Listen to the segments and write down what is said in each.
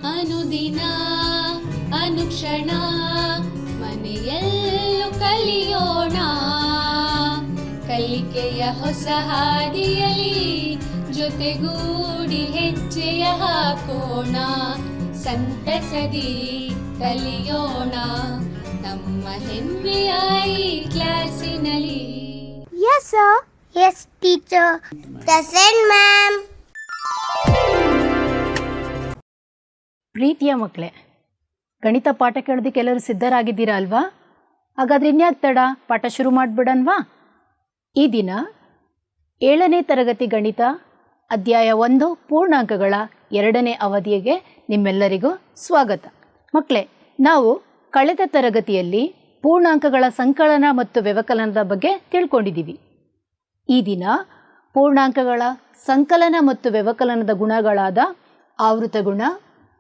ಅನುದಿನ ಅನುಕ್ಷಣ ಮನೆಯಲ್ಲೂ ಕಲಿಯೋಣ, ಕಲಿಕೆಯ ಹೊಸ ಹಾದಿಯಲಿ ಜೊತೆಗೂಡಿ ಹೆಜ್ಜೆಯ ಹಾಕೋಣ, ಸಂತಸದಿ ಕಲಿಯೋಣ ನಮ್ಮ ಹೆಮ್ಮೆಯ ಈ ಕ್ಲಾಸಿನಲ್ಲಿ. Yes sir. Yes teacher. Present ma'am. ಪ್ರೀತಿಯ ಮಕ್ಕಳೇ, ಗಣಿತ ಪಾಠ ಕೇಳೋದಕ್ಕೆ ಎಲ್ಲರೂ ಸಿದ್ಧರಾಗಿದ್ದೀರಾ ಅಲ್ವಾ? ಹಾಗಾದ್ರೆ ಇನ್ಯಾಕೆ ತಡ, ಪಾಠ ಶುರು ಮಾಡಿಬಿಡನ್ವಾ? ಈ ದಿನ 7ನೇ ತರಗತಿ ಗಣಿತ ಅಧ್ಯಾಯ 1 ಪೂರ್ಣಾಂಕಗಳ 2ನೇ ಅವಧಿಗೆ ನಿಮ್ಮೆಲ್ಲರಿಗೂ ಸ್ವಾಗತ. ಮಕ್ಕಳೇ, ನಾವು ಕಳೆದ ತರಗತಿಯಲ್ಲಿ ಪೂರ್ಣಾಂಕಗಳ ಸಂಕಲನ ಮತ್ತು ವ್ಯವಕಲನದ ಬಗ್ಗೆ ತಿಳ್ಕೊಂಡಿದ್ದೀವಿ. ಈ ದಿನ ಪೂರ್ಣಾಂಕಗಳ ಸಂಕಲನ ಮತ್ತು ವ್ಯವಕಲನದ ಗುಣಗಳಾದ ಆವೃತ ಗುಣ,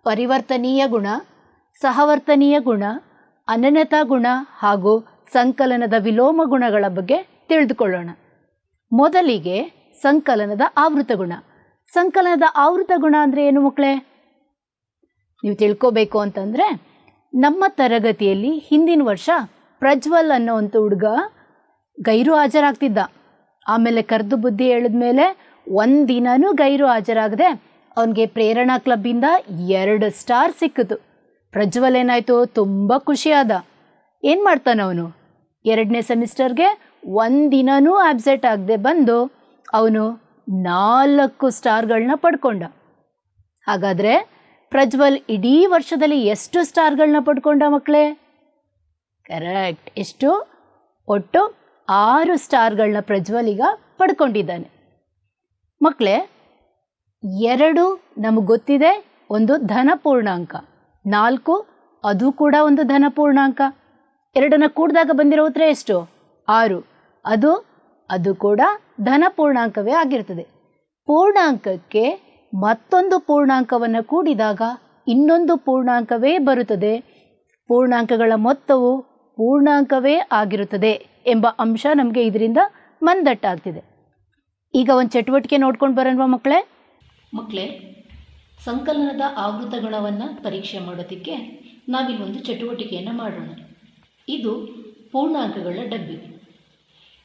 ಪರಿವರ್ತನೀಯ ಗುಣ, ಸಹವರ್ತನೀಯ ಗುಣ, ಅನನ್ಯತಾ ಗುಣ ಹಾಗೂ ಸಂಕಲನದ ವಿಲೋಮ ಗುಣಗಳ ಬಗ್ಗೆ ತಿಳಿದುಕೊಳ್ಳೋಣ. ಮೊದಲಿಗೆ ಸಂಕಲನದ ಆವೃತ ಗುಣ. ಸಂಕಲನದ ಆವೃತ ಗುಣ ಅಂದರೆ ಏನು ಮಕ್ಕಳೇ? ನೀವು ತಿಳ್ಕೋಬೇಕು ಅಂತಂದರೆ, ನಮ್ಮ ತರಗತಿಯಲ್ಲಿ ಹಿಂದಿನ ವರ್ಷ ಪ್ರಜ್ವಲ್ ಅನ್ನೋ ಒಂದು ಹುಡುಗ ಗೈರು ಹಾಜರಾಗ್ತಿದ್ದ. ಆಮೇಲೆ ಕರೆದು ಬುದ್ಧಿ ಹೇಳಿದ್ಮೇಲೆ ಒಂದಿನೂ ಗೈರು ಹಾಜರಾಗದೆ ಅವನಿಗೆ ಪ್ರೇರಣಾ ಕ್ಲಬ್ಬಿಂದ 2 ಸ್ಟಾರ್ ಸಿಕ್ಕಿತು. ಪ್ರಜ್ವಲ್ ಏನಾಯಿತು, ತುಂಬ ಖುಷಿಯಾದ. ಏನು ಮಾಡ್ತಾನೆ ಅವನು, 2ನೇ ಸೆಮಿಸ್ಟರ್ಗೆ ಒಂದಿನೂ ಆಬ್ಸೆಂಟ್ ಆಗದೆ ಬಂದು ಅವನು 4 ಸ್ಟಾರ್ಗಳನ್ನ ಪಡ್ಕೊಂಡ. ಹಾಗಾದರೆ ಪ್ರಜ್ವಲ್ ಇಡೀ ವರ್ಷದಲ್ಲಿ ಎಷ್ಟು ಸ್ಟಾರ್ಗಳನ್ನ ಪಡ್ಕೊಂಡ ಮಕ್ಕಳೇ? ಕರೆಕ್ಟ್. ಎಷ್ಟು? ಒಟ್ಟು 6 ಸ್ಟಾರ್ಗಳನ್ನ ಪ್ರಜ್ವಲ್ ಈಗ ಪಡ್ಕೊಂಡಿದ್ದಾನೆ. ಮಕ್ಕಳೇ, 2 ನಮಗೆ ಗೊತ್ತಿದೆ ಒಂದು ಧನ ಪೂರ್ಣಾಂಕ, 4 ಅದು ಕೂಡ ಒಂದು ಧನ ಪೂರ್ಣಾಂಕ. 2ನ್ನ ಕೂಡಿದಾಗ ಬಂದಿರೋ ಉತ್ತರ ಎಷ್ಟು? 6. ಅದು ಕೂಡ ಧನ ಪೂರ್ಣಾಂಕವೇ ಆಗಿರ್ತದೆ. ಪೂರ್ಣಾಂಕಕ್ಕೆ ಮತ್ತೊಂದು ಪೂರ್ಣಾಂಕವನ್ನು ಕೂಡಿದಾಗ ಇನ್ನೊಂದು ಪೂರ್ಣಾಂಕವೇ ಬರುತ್ತದೆ. ಪೂರ್ಣಾಂಕಗಳ ಮೊತ್ತವು ಪೂರ್ಣಾಂಕವೇ ಆಗಿರುತ್ತದೆ ಎಂಬ ಅಂಶ ನಮಗೆ ಇದರಿಂದ ಮಂದಟ್ಟಾಗ್ತಿದೆ. ಈಗ ಒಂದು ಚಟುವಟಿಕೆ ನೋಡ್ಕೊಂಡು ಬರೋಣವಾ ಮಕ್ಕಳೇ? ಮಕ್ಕಳೇ, ಸಂಕಲನದ ಆವೃತ ಗುಣವನ್ನು ಪರೀಕ್ಷೆ ಮಾಡೋದಕ್ಕೆ ನಾವಿಲ್ಲಿ ಒಂದು ಚಟುವಟಿಕೆಯನ್ನು ಮಾಡೋಣ. ಇದು ಪೂರ್ಣಾಂಕಗಳ ಡಬ್ಬಿ.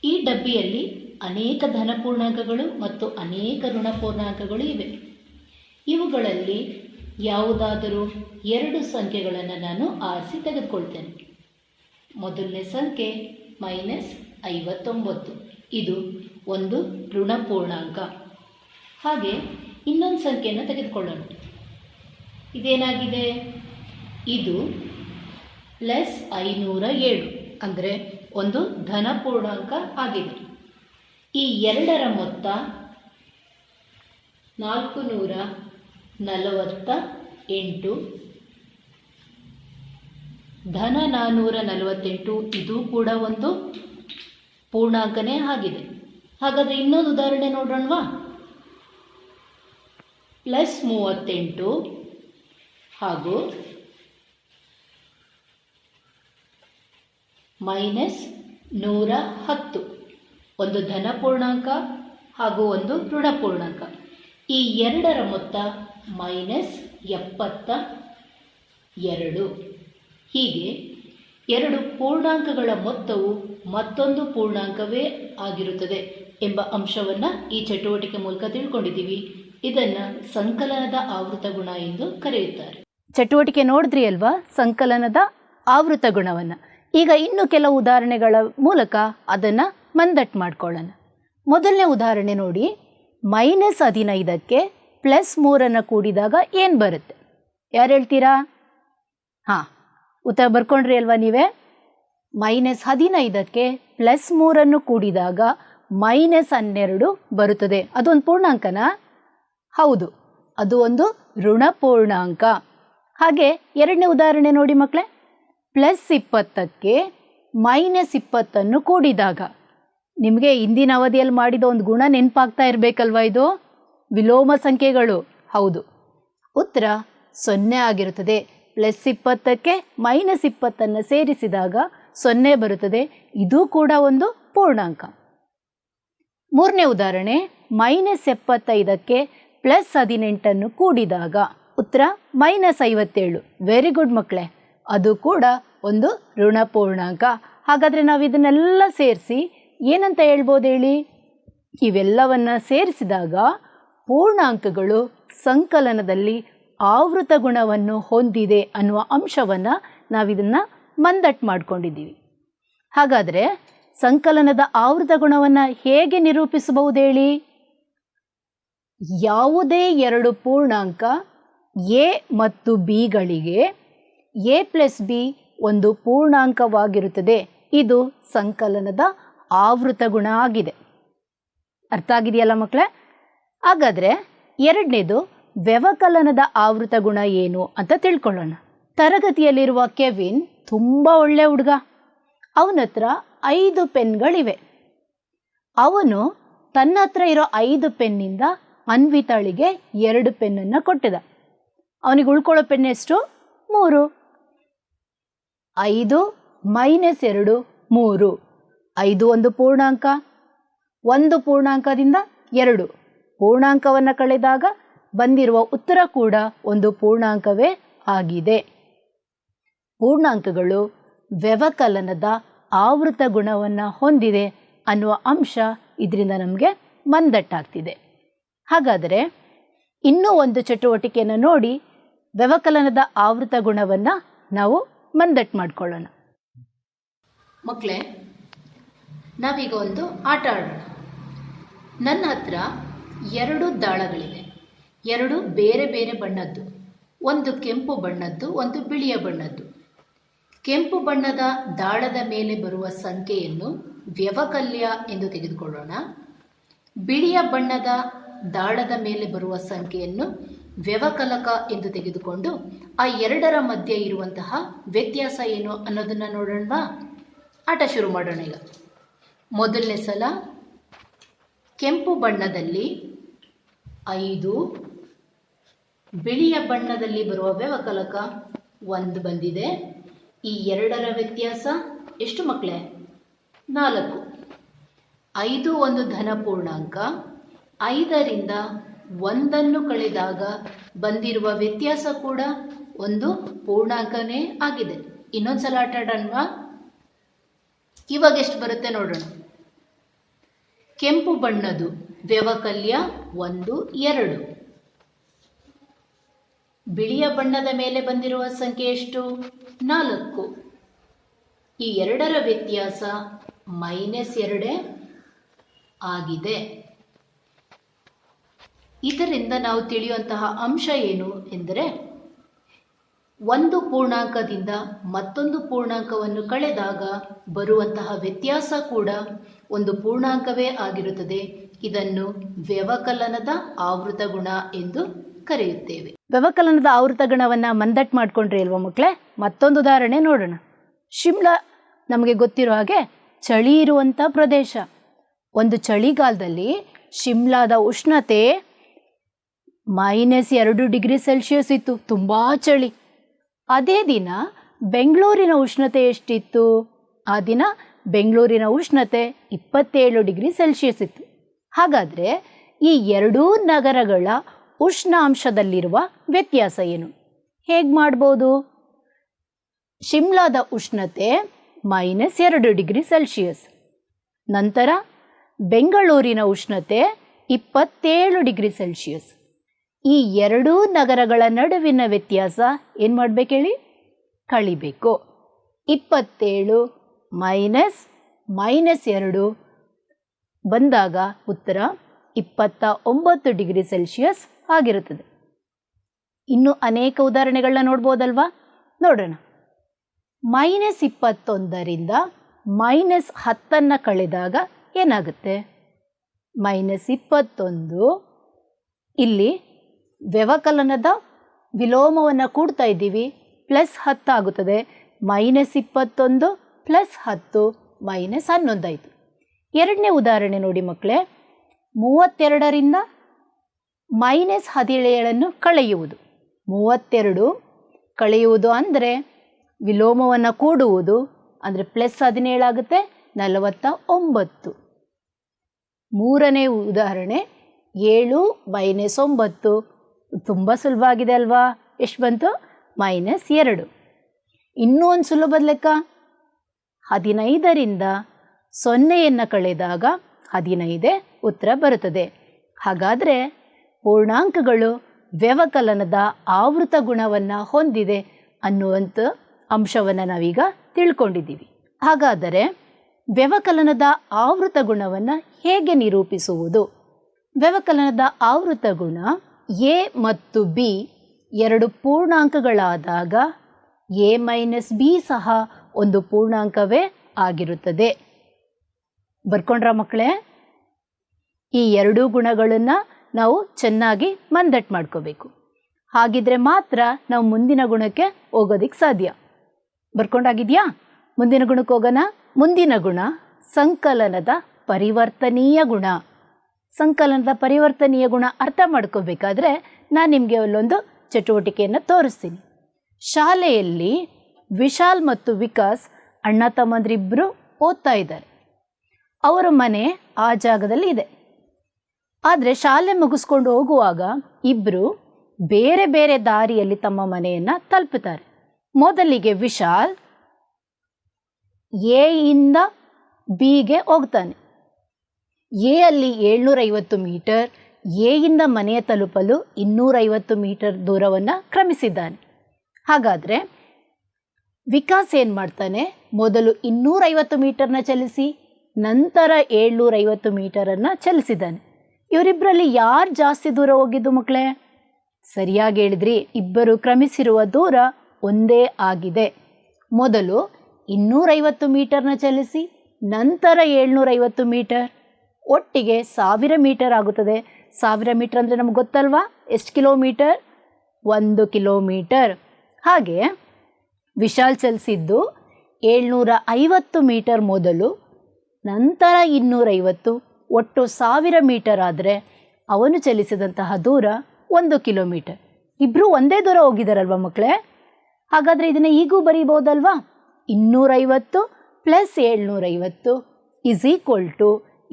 ಈ ಡಬ್ಬಿಯಲ್ಲಿ ಅನೇಕ ಧನ ಪೂರ್ಣಾಂಕಗಳು ಮತ್ತು ಅನೇಕ ಋಣ ಪೂರ್ಣಾಂಕಗಳು ಇವೆ. ಇವುಗಳಲ್ಲಿ ಯಾವುದಾದರೂ 2 ಸಂಖ್ಯೆಗಳನ್ನು ನಾನು ಆರಿಸಿ ತೆಗೆದುಕೊಳ್ತೇನೆ. ಮೊದಲನೇ ಸಂಖ್ಯೆ -59. ಇದು ಒಂದು ಋಣ ಪೂರ್ಣಾಂಕ. ಹಾಗೆ ಇನ್ನೊಂದು ಸಂಖ್ಯೆಯನ್ನು ತೆಗೆದುಕೊಳ್ಳೋಣ. ಇದೇನಾಗಿದೆ? ಇದು +507 ಅಂದರೆ ಒಂದು ಧನ ಪೂರ್ಣಾಂಕ ಆಗಿದೆ. ಈ 2ರ ಮೊತ್ತ 448. ಧನ 448 ಇದು ಕೂಡ ಒಂದು ಪೂರ್ಣಾಂಕನೇ ಆಗಿದೆ. ಹಾಗಾದರೆ ಇನ್ನೊಂದು ಉದಾಹರಣೆ ನೋಡೋಣವಾ? +38 ಹಾಗೂ -110 ಒಂದು ಧನ ಪೂರ್ಣಾಂಕ ಹಾಗೂ ಒಂದು ಋಣ ಪೂರ್ಣಾಂಕ. ಈ 2ರ ಮೊತ್ತ -72. ಹೀಗೆ 2 ಪೂರ್ಣಾಂಕಗಳ ಮೊತ್ತವು ಮತ್ತೊಂದು ಪೂರ್ಣಾಂಕವೇ ಆಗಿರುತ್ತದೆ ಎಂಬ ಅಂಶವನ್ನು ಈ ಚಟುವಟಿಕೆ ಮೂಲಕ ತಿಳ್ಕೊಂಡಿದ್ದೀವಿ. ಇದನ್ನು ಸಂಕಲನದ ಆವೃತ ಗುಣ ಎಂದು ಕರೆಯುತ್ತಾರೆ. ಚಟುವಟಿಕೆ ನೋಡಿದ್ರಿ ಅಲ್ವಾ, ಸಂಕಲನದ ಆವೃತ ಗುಣವನ್ನು. ಈಗ ಇನ್ನು ಕೆಲವು ಉದಾಹರಣೆಗಳ ಮೂಲಕ ಅದನ್ನು ಮಂದಟ್ಟು ಮಾಡ್ಕೊಳ್ಳೋಣ. ಮೊದಲನೇ ಉದಾಹರಣೆ ನೋಡಿ. -15ಕ್ಕೆ +3 ಕೂಡಿದಾಗ ಏನು ಬರುತ್ತೆ? ಯಾರು ಹೇಳ್ತೀರಾ? ಹಾಂ, ಉತ್ತರ ಬರ್ಕೊಂಡ್ರಿ ಅಲ್ವಾ ನೀವೇ? -15ಕ್ಕೆ +3 ಕೂಡಿದಾಗ -12 ಬರುತ್ತದೆ. ಅದೊಂದು ಪೂರ್ಣಾಂಕನಾ? ಹೌದು, ಅದು ಒಂದು ಋಣ ಪೂರ್ಣಾಂಕ. ಹಾಗೆ 2ನೇ ಉದಾಹರಣೆ ನೋಡಿ ಮಕ್ಕಳೇ. +20ಕ್ಕೆ -20 ಕೂಡಿದಾಗ ನಿಮಗೆ ಹಿಂದಿನ ಅವಧಿಯಲ್ಲಿ ಮಾಡಿದ ಒಂದು ಗುಣ ನೆನಪಾಗ್ತಾ ಇರಬೇಕಲ್ವ? ಇದು ವಿಲೋಮ ಸಂಖ್ಯೆಗಳು. ಹೌದು, ಉತ್ತರ 0 ಆಗಿರುತ್ತದೆ. +20ಕ್ಕೆ -20 ಸೇರಿಸಿದಾಗ 0 ಬರುತ್ತದೆ. ಇದು ಕೂಡ ಒಂದು ಪೂರ್ಣಾಂಕ. 3ನೇ ಉದಾಹರಣೆ. -75ಕ್ಕೆ +18 ಕೂಡಿದಾಗ ಉತ್ತರ -57. ವೆರಿ ಗುಡ್ ಮಕ್ಕಳೇ, ಅದು ಕೂಡ ಒಂದು ಋಣ ಪೂರ್ಣಾಂಕ. ಹಾಗಾದರೆ ನಾವು ಇದನ್ನೆಲ್ಲ ಸೇರಿಸಿ ಏನಂತ ಹೇಳ್ಬೋದು ಹೇಳಿ? ಇವೆಲ್ಲವನ್ನು ಸೇರಿಸಿದಾಗ ಪೂರ್ಣಾಂಕಗಳು ಸಂಕಲನದಲ್ಲಿ ಆವೃತ ಗುಣವನ್ನು ಹೊಂದಿದೆ ಅನ್ನುವ ಅಂಶವನ್ನು ನಾವಿದನ್ನು ಮಂದಟ್ಟು ಮಾಡ್ಕೊಂಡಿದ್ದೀವಿ. ಹಾಗಾದರೆ ಸಂಕಲನದ ಆವೃತ ಗುಣವನ್ನು ಹೇಗೆ ನಿರೂಪಿಸಬಹುದು ಹೇಳಿ? ಯಾವುದೇ ಎರಡು ಪೂರ್ಣಾಂಕ ಎ ಮತ್ತು ಬಿಗಳಿಗೆ ಎ ಪ್ಲಸ್ ಬಿ ಒಂದು ಪೂರ್ಣಾಂಕವಾಗಿರುತ್ತದೆ. ಇದು ಸಂಕಲನದ ಆವೃತ ಗುಣ ಆಗಿದೆ. ಅರ್ಥ ಆಗಿದೆಯಲ್ಲ ಮಕ್ಕಳೇ? ಹಾಗಾದರೆ ಎರಡನೇದು ವ್ಯವಕಲನದ ಆವೃತ ಗುಣ ಏನು ಅಂತ ತಿಳ್ಕೊಳ್ಳೋಣ. ತರಗತಿಯಲ್ಲಿರುವ ಕೆವಿನ್ ತುಂಬ ಒಳ್ಳೆ ಹುಡುಗ. ಅವನ ಹತ್ರ 5 ಪೆನ್ಗಳಿವೆ. ಅವನು ತನ್ನ ಹತ್ರ ಇರೋ 5 ಪೆನ್ನಿಂದ ಅನ್ವಿತಾಳಿಗೆ 2 ಪೆನ್ನನ್ನು ಕೊಟ್ಟಿದ. ಅವನಿಗೆ ಉಳ್ಕೊಳ್ಳೋ ಪೆನ್ ಎಷ್ಟು? 3. 5 - 2 3. 5 ಒಂದು ಪೂರ್ಣಾಂಕ, 1 ಪೂರ್ಣಾಂಕದಿಂದ 2 ಪೂರ್ಣಾಂಕವನ್ನು ಕಳೆದಾಗ ಬಂದಿರುವ ಉತ್ತರ ಕೂಡ ಒಂದು ಪೂರ್ಣಾಂಕವೇ ಆಗಿದೆ. ಪೂರ್ಣಾಂಕಗಳು ವ್ಯವಕಲನದ ಆವೃತ ಗುಣವನ್ನು ಹೊಂದಿದೆ ಅನ್ನುವ ಅಂಶ ಇದರಿಂದ ನಮಗೆ ಮಂದಟ್ಟಾಗ್ತಿದೆ. ಹಾಗಾದರೆ ಇನ್ನೂ ಒಂದು ಚಟುವಟಿಕೆಯನ್ನು ನೋಡಿ ವ್ಯವಕಲನದ ಆವೃತ ಗುಣವನ್ನು ನಾವು ಮಂದಟ್ಟು ಮಾಡಿಕೊಳ್ಳೋಣ. ಮಕ್ಕಳೇ, ನಾವೀಗ ಒಂದು ಆಟ ಆಡೋಣ. ನನ್ನ ಹತ್ರ 2 ದಾಳಗಳಿವೆ. 2 ಬೇರೆ ಬೇರೆ ಬಣ್ಣದ್ದು. ಒಂದು ಕೆಂಪು ಬಣ್ಣದ್ದು, ಒಂದು ಬಿಳಿಯ ಬಣ್ಣದ್ದು. ಕೆಂಪು ಬಣ್ಣದ ದಾಳದ ಮೇಲೆ ಬರುವ ಸಂಖ್ಯೆಯನ್ನು ವ್ಯವಕಲ್ಯ ಎಂದು ತೆಗೆದುಕೊಳ್ಳೋಣ. ಬಿಳಿಯ ಬಣ್ಣದ ದಾಳದ ಮೇಲೆ ಬರುವ ಸಂಖ್ಯೆಯನ್ನು ವ್ಯವಕಲಕ ಎಂದು ತೆಗೆದುಕೊಂಡು ಆ ಎರಡರ ಮಧ್ಯೆ ಇರುವಂತಹ ವ್ಯತ್ಯಾಸ ಏನು ಅನ್ನೋದನ್ನು ನೋಡೋಣವಾ? ಆಟ ಶುರು ಮಾಡೋಣ. ಈಗ ಮೊದಲನೇ ಸಲ ಕೆಂಪು ಬಣ್ಣದಲ್ಲಿ 5, ಬಿಳಿಯ ಬಣ್ಣದಲ್ಲಿ ಬರುವ ವ್ಯವಕಲಕ 1 ಬಂದಿದೆ. ಈ ಎರಡರ ವ್ಯತ್ಯಾಸ ಎಷ್ಟು ಮಕ್ಕಳೇ? 4. 5 ಒಂದು ಧನ ಪೂರ್ಣಾಂಕ. 5ರಿಂದ 1 ಕಳೆದಾಗ ಬಂದಿರುವ ವ್ಯತ್ಯಾಸ ಕೂಡ ಒಂದು ಪೂರ್ಣಾಂಕನೇ ಆಗಿದೆ. ಇನ್ನೊಂದ್ಸಲ ಆಟ ಆಡೋಣವಾ? ಇವಾಗ ಎಷ್ಟು ಬರುತ್ತೆ ನೋಡೋಣ. ಕೆಂಪು ಬಣ್ಣದು ವ್ಯವಕಲ್ಯ 1 2. ಬಿಳಿಯ ಬಣ್ಣದ ಮೇಲೆ ಬಂದಿರುವ ಸಂಖ್ಯೆ ಎಷ್ಟು? 4. ಈ ಎರಡರ ವ್ಯತ್ಯಾಸ -2 ಆಗಿದೆ. ಇದರಿಂದ ನಾವು ತಿಳಿಯುವಂತಹ ಅಂಶ ಏನು ಎಂದರೆ, ಒಂದು ಪೂರ್ಣಾಂಕದಿಂದ ಮತ್ತೊಂದು ಪೂರ್ಣಾಂಕವನ್ನು ಕಳೆದಾಗ ಬರುವಂತಹ ವ್ಯತ್ಯಾಸ ಕೂಡ ಒಂದು ಪೂರ್ಣಾಂಕವೇ ಆಗಿರುತ್ತದೆ. ಇದನ್ನು ವ್ಯವಕಲನದ ಆವೃತ ಗುಣ ಎಂದು ಕರೆಯುತ್ತೇವೆ. ವ್ಯವಕಲನದ ಆವೃತ ಗುಣವನ್ನು ಮಂದಟ್ಟು ಮಾಡಿಕೊಂಡ್ರೆ ಅಲ್ವಾ ಮಕ್ಕಳೇ? ಮತ್ತೊಂದು ಉದಾಹರಣೆ ನೋಡೋಣ. ಶಿಮ್ಲಾ ನಮಗೆ ಗೊತ್ತಿರೋ ಹಾಗೆ ಚಳಿ ಇರುವಂಥ ಪ್ರದೇಶ. ಒಂದು ಚಳಿಗಾಲದಲ್ಲಿ ಶಿಮ್ಲಾದ ಉಷ್ಣತೆ -2 ಡಿಗ್ರಿ ಸೆಲ್ಸಿಯಸ್ ಇತ್ತು, ತುಂಬ ಚಳಿ. ಅದೇ ದಿನ ಬೆಂಗಳೂರಿನ ಉಷ್ಣತೆ ಎಷ್ಟಿತ್ತು? ಆ ದಿನ ಬೆಂಗಳೂರಿನ ಉಷ್ಣತೆ 27 ಡಿಗ್ರಿ ಸೆಲ್ಸಿಯಸ್ ಇತ್ತು. ಹಾಗಾದರೆ ಈ ಎರಡೂ ನಗರಗಳ ಉಷ್ಣಾಂಶದಲ್ಲಿರುವ ವ್ಯತ್ಯಾಸ ಏನು? ಹೇಗೆ ಮಾಡ್ಬೋದು? ಶಿಮ್ಲಾದ ಉಷ್ಣತೆ -2 ಡಿಗ್ರಿ ಸೆಲ್ಸಿಯಸ್. ನಂತರ ಬೆಂಗಳೂರಿನ ಉಷ್ಣತೆ 27 ಡಿಗ್ರಿ ಸೆಲ್ಸಿಯಸ್. ಈ ಎರಡೂ ನಗರಗಳ ನಡುವಿನ ವ್ಯತ್ಯಾಸ ಏನು ಮಾಡಬೇಕು ಹೇಳಿ? ಕಳಿಬೇಕು. 27 -2 ಬಂದಾಗ ಉತ್ತರ 29 ಡಿಗ್ರಿ ಸೆಲ್ಸಿಯಸ್ ಆಗಿರುತ್ತದೆ. ಇನ್ನು ಅನೇಕ ಉದಾಹರಣೆಗಳನ್ನ ನೋಡ್ಬೋದಲ್ವಾ? ನೋಡೋಣ. -21ರಿಂದ -10 ಕಳೆದಾಗ ಏನಾಗುತ್ತೆ? -21 ಇಲ್ಲಿ ವ್ಯವಕಲನದ ವಿಲೋಮವನ್ನು ಕೂಡ್ತಾ ಇದ್ದೀವಿ, +10 ಆಗುತ್ತದೆ. -21 +10 -11 ಆಯಿತು. ಎರಡನೇ ಉದಾಹರಣೆ ನೋಡಿ ಮಕ್ಕಳೇ. 32ರಿಂದ -17 ಕಳೆಯುವುದು. 32 ಕಳೆಯುವುದು ಅಂದರೆ ವಿಲೋಮವನ್ನು ಕೂಡುವುದು, ಅಂದರೆ +17 ಆಗುತ್ತೆ, 49. ಮೂರನೇ ಉದಾಹರಣೆ 7 - 9 ತುಂಬ ಸುಲಭ ಆಗಿದೆ ಅಲ್ವಾ? ಎಷ್ಟು ಬಂತು? -2. ಇನ್ನೂ ಒಂದು ಸುಲಭದ ಲೆಕ್ಕ. 15ರಿಂದ 0 ಕಳೆದಾಗ 15 ಉತ್ತರ ಬರುತ್ತದೆ. ಹಾಗಾದರೆ ಪೂರ್ಣಾಂಕಗಳು ವ್ಯವಕಲನದ ಆವೃತ ಗುಣವನ್ನು ಹೊಂದಿದೆ ಅನ್ನುವಂಥ ಅಂಶವನ್ನು ನಾವೀಗ ತಿಳ್ಕೊಂಡಿದ್ದೀವಿ. ಹಾಗಾದರೆ ವ್ಯವಕಲನದ ಆವೃತ ಗುಣವನ್ನು ಹೇಗೆ ನಿರೂಪಿಸುವುದು? ವ್ಯವಕಲನದ ಆವೃತ ಗುಣ ಎ ಮತ್ತು ಬಿ ಎರಡು ಪೂರ್ಣಾಂಕಗಳಾದಾಗ ಎ ಮೈನಸ್ ಬಿ ಸಹ ಒಂದು ಪೂರ್ಣಾಂಕವೇ ಆಗಿರುತ್ತದೆ. ಬರ್ಕೊಂಡ್ರ ಮಕ್ಕಳೇ? ಈ ಎರಡೂ ಗುಣಗಳನ್ನು ನಾವು ಚೆನ್ನಾಗಿ ಮಂದಟ್ಟು ಮಾಡ್ಕೋಬೇಕು. ಹಾಗಿದ್ರೆ ಮಾತ್ರ ನಾವು ಮುಂದಿನ ಗುಣಕ್ಕೆ ಹೋಗೋದಿಕ್ಕೆ ಸಾಧ್ಯ. ಬರ್ಕೊಂಡಾಗಿದೆಯಾ? ಮುಂದಿನ ಗುಣಕ್ಕೆ ಹೋಗೋಣ. ಮುಂದಿನ ಗುಣ ಸಂಕಲನದ ಪರಿವರ್ತನೀಯ ಗುಣ. ಸಂಕಲನದ ಪರಿವರ್ತನೀಯ ಗುಣ ಅರ್ಥ ಮಾಡ್ಕೋಬೇಕಾದ್ರೆ ನಾನು ನಿಮಗೆ ಅಲ್ಲೊಂದು ಚಟುವಟಿಕೆಯನ್ನು ತೋರಿಸ್ತೀನಿ. ಶಾಲೆಯಲ್ಲಿ ವಿಶಾಲ್ ಮತ್ತು ವಿಕಾಸ್ ಅಣ್ಣ ತಮ್ಮಂದ್ರಿಬ್ಬರು ಓದ್ತಾ ಇದ್ದಾರೆ. ಅವರ ಮನೆ ಆ ಜಾಗದಲ್ಲಿ ಇದೆ. ಆದರೆ ಶಾಲೆ ಮುಗಿಸ್ಕೊಂಡು ಹೋಗುವಾಗ ಇಬ್ಬರು ಬೇರೆ ಬೇರೆ ದಾರಿಯಲ್ಲಿ ತಮ್ಮ ಮನೆಯನ್ನು ತಲುಪುತ್ತಾರೆ. ಮೊದಲಿಗೆ ವಿಶಾಲ್ ಎ ಇಂದ ಬಿಗೆ ಹೋಗ್ತಾನೆ. ಎ ಅಲ್ಲಿ 750 ಮೀಟರ್, ಎ ಇಂದ ಮನೆಯ ತಲುಪಲು 250 ಮೀಟರ್ ದೂರವನ್ನು ಕ್ರಮಿಸಿದ್ದಾನೆ. ಹಾಗಾದರೆ ವಿಕಾಸ್ ಏನು ಮಾಡ್ತಾನೆ? ಮೊದಲು 250 ಮೀಟರ್ನ ಚಲಿಸಿ ನಂತರ 750 ಮೀಟರನ್ನು ಚಲಿಸಿದ್ದಾನೆ. ಇವರಿಬ್ಬರಲ್ಲಿ ಯಾರು ಜಾಸ್ತಿ ದೂರ ಹೋಗಿದ್ದು ಮಕ್ಕಳೇ? ಸರಿಯಾಗಿ ಹೇಳಿದ್ರಿ, ಇಬ್ಬರು ಕ್ರಮಿಸಿರುವ ದೂರ ಒಂದೇ ಆಗಿದೆ. ಮೊದಲು 250 ಮೀಟರ್ನ ಚಲಿಸಿ ನಂತರ 750 ಮೀಟರ್, ಒಟ್ಟಿಗೆ 1000 ಮೀಟರ್ ಆಗುತ್ತದೆ. 1000 ಮೀಟರ್ ಅಂದರೆ ನಮ್ಗೆ ಗೊತ್ತಲ್ವಾ? ಎಷ್ಟು ಕಿಲೋಮೀಟರ್? 1 ಕಿಲೋಮೀಟರ್. ಹಾಗೆ ವಿಶಾಲ್ ಚಲಿಸಿದ್ದು 750 ಮೀಟರ್ ಮೊದಲು, ನಂತರ 250, ಒಟ್ಟು 1000 ಮೀಟರ್ ಆದರೆ ಅವನು ಚಲಿಸಿದಂತಹ ದೂರ 1 ಕಿಲೋಮೀಟರ್. ಇಬ್ಬರು ಒಂದೇ ದೂರ ಹೋಗಿದ್ದಾರಲ್ವ ಮಕ್ಕಳೇ? ಹಾಗಾದರೆ ಇದನ್ನು ಈಗೂ ಬರೀಬಹುದಲ್ವಾ? 250 plus 750 is equal to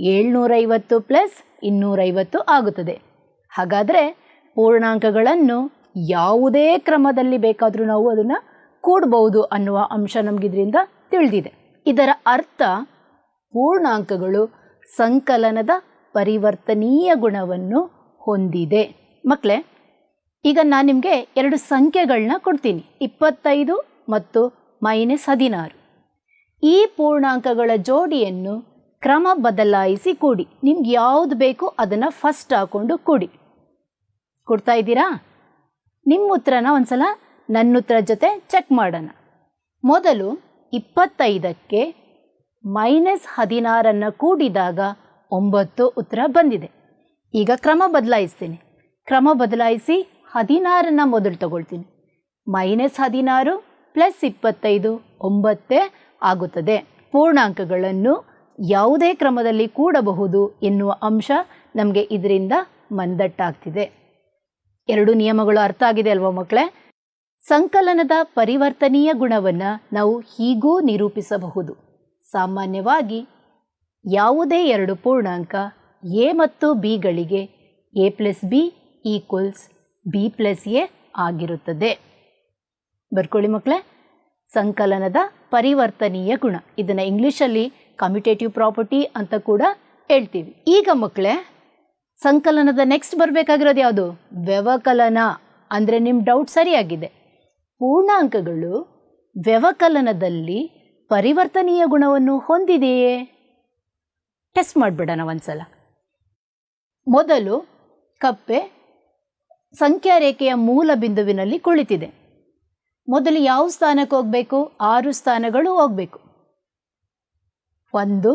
750 plus 250 ಆಗುತ್ತದೆ. ಹಾಗಾದರೆ ಪೂರ್ಣಾಂಕಗಳನ್ನು ಯಾವುದೇ ಕ್ರಮದಲ್ಲಿ ಬೇಕಾದರೂ ನಾವು ಅದನ್ನು ಕೂಡಬಹುದು ಅನ್ನುವ ಅಂಶ ನಮಗಿದ್ರಿಂದ ತಿಳಿದಿದೆ. ಇದರ ಅರ್ಥ ಪೂರ್ಣಾಂಕಗಳು ಸಂಕಲನದ ಪರಿವರ್ತನೀಯ ಗುಣವನ್ನು ಹೊಂದಿದೆ. ಮಕ್ಕಳೇ, ಈಗ ನಾನು ನಿಮಗೆ 2 ಸಂಖ್ಯೆಗಳನ್ನ ಕೊಡ್ತೀನಿ, 25 ಮತ್ತು -16. ಈ ಪೂರ್ಣಾಂಕಗಳ ಜೋಡಿಯನ್ನು ಕ್ರಮ ಬದಲಾಯಿಸಿ ಕೂಡಿ. ನಿಮ್ಗೆ ಯಾವುದು ಬೇಕು ಅದನ್ನು ಫಸ್ಟ್ ಹಾಕ್ಕೊಂಡು ಕೂಡಿ. ಕೊಡ್ತಾ ಇದ್ದೀರಾ? ನಿಮ್ಮ ಉತ್ತರನ ಒಂದ್ಸಲ ನನ್ನ ಉತ್ತರ ಜೊತೆ ಚೆಕ್ ಮಾಡೋಣ. ಮೊದಲು 25ಕ್ಕೆ -16 ಕೂಡಿದಾಗ 9 ಉತ್ತರ ಬಂದಿದೆ. ಈಗ ಕ್ರಮ ಬದಲಾಯಿಸ್ತೀನಿ. ಕ್ರಮ ಬದಲಾಯಿಸಿ 16 ಮೊದಲು ತಗೊಳ್ತೀನಿ. -16 ಪ್ಲಸ್ 25 9 ಆಗುತ್ತದೆ. ಪೂರ್ಣಾಂಕಗಳನ್ನು ಯಾವುದೇ ಕ್ರಮದಲ್ಲಿ ಕೂಡಬಹುದು ಎನ್ನುವ ಅಂಶ ನಮಗೆ ಇದರಿಂದ ಮಂದಟ್ಟಾಗ್ತಿದೆ. 2 ನಿಯಮಗಳು ಅರ್ಥ ಆಗಿದೆ ಅಲ್ವಾ ಮಕ್ಕಳೇ? ಸಂಕಲನದ ಪರಿವರ್ತನೀಯ ಗುಣವನ್ನು ನಾವು ಹೀಗೂ ನಿರೂಪಿಸಬಹುದು. ಸಾಮಾನ್ಯವಾಗಿ ಯಾವುದೇ 2 ಪೂರ್ಣಾಂಕ ಎ ಮತ್ತು ಬಿಗಳಿಗೆ a plus B equals B plus A ಆಗಿರುತ್ತದೆ. ಬರ್ಕೊಳ್ಳಿ ಮಕ್ಕಳೇ, ಸಂಕಲನದ ಪರಿವರ್ತನೀಯ ಗುಣ. ಇದನ್ನು ಇಂಗ್ಲೀಷಲ್ಲಿ ಕಮ್ಯುಟೇಟಿವ್ ಪ್ರಾಪರ್ಟಿ ಅಂತ ಕೂಡ ಹೇಳ್ತೀವಿ. ಈಗ ಮಕ್ಕಳೇ, ಸಂಕಲನದ ನೆಕ್ಸ್ಟ್ ಬರಬೇಕಾಗಿರೋದು ಯಾವುದು? ವ್ಯವಕಲನ. ಅಂದರೆ ನಿಮ್ಮ ಡೌಟ್ ಸರಿಯಾಗಿದೆ. ಪೂರ್ಣಾಂಕಗಳು ವ್ಯವಕಲನದಲ್ಲಿ ಪರಿವರ್ತನೀಯ ಗುಣವನ್ನು ಹೊಂದಿದೆಯೇ? ಟೆಸ್ಟ್ ಮಾಡಿಬಿಡೋಣ ಒಂದ್ಸಲ. ಮೊದಲು ಕಪ್ಪೆ ಸಂಖ್ಯಾ ರೇಖೆಯ ಮೂಲ ಬಿಂದುವಿನಲ್ಲಿ ಕುಳಿತಿದೆ. ಮೊದಲು ಯಾವ ಸ್ಥಾನಕ್ಕೆ ಹೋಗಬೇಕು? 6 ಸ್ಥಾನಗಳು ಹೋಗಬೇಕು. 1